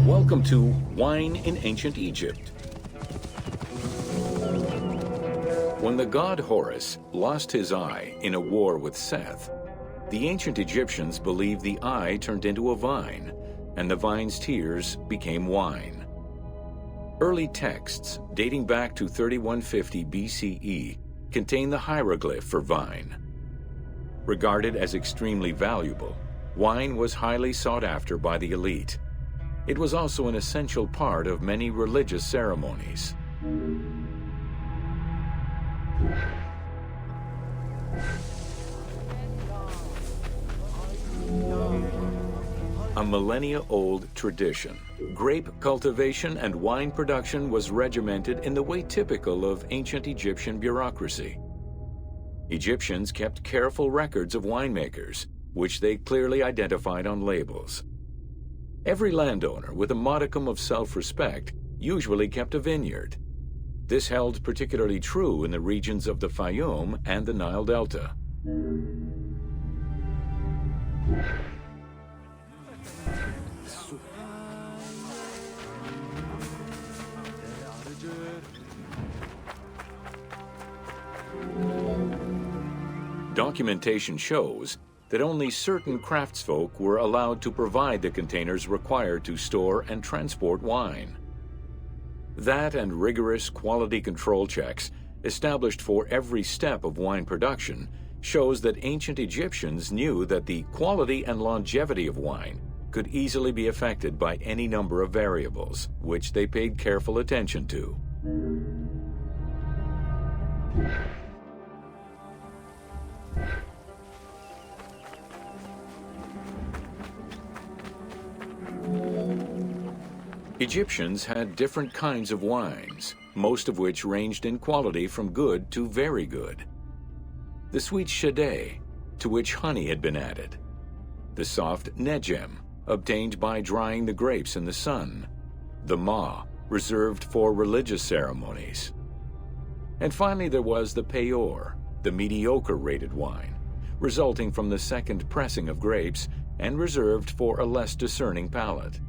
Welcome to Wine in Ancient Egypt. When the god Horus lost his eye in a war with Seth, the ancient Egyptians believed the eye turned into a vine, and the vine's tears became wine. Early texts dating back to 3150 BCE contain the hieroglyph for vine. Regarded as extremely valuable, wine was highly sought after by the elite. It was also an essential part of many religious ceremonies. A millennia-old tradition, grape cultivation and wine production was regimented in the way typical of ancient Egyptian bureaucracy. Egyptians kept careful records of winemakers, which they clearly identified on labels. Every landowner with a modicum of self-respect usually kept a vineyard. This held particularly true in the regions of the Fayum and the Nile Delta. Documentation shows that only certain craftsfolk were allowed to provide the containers required to store and transport wine. That and rigorous quality control checks established for every step of wine production shows that ancient Egyptians knew that the quality and longevity of wine could easily be affected by any number of variables, which they paid careful attention to. Egyptians had different kinds of wines, most of which ranged in quality from good to very good. The sweet shadé, to which honey had been added. The soft nejem, obtained by drying the grapes in the sun. The ma, reserved for religious ceremonies. And finally there was the peor, the mediocre-rated wine, resulting from the second pressing of grapes and reserved for a less discerning palate.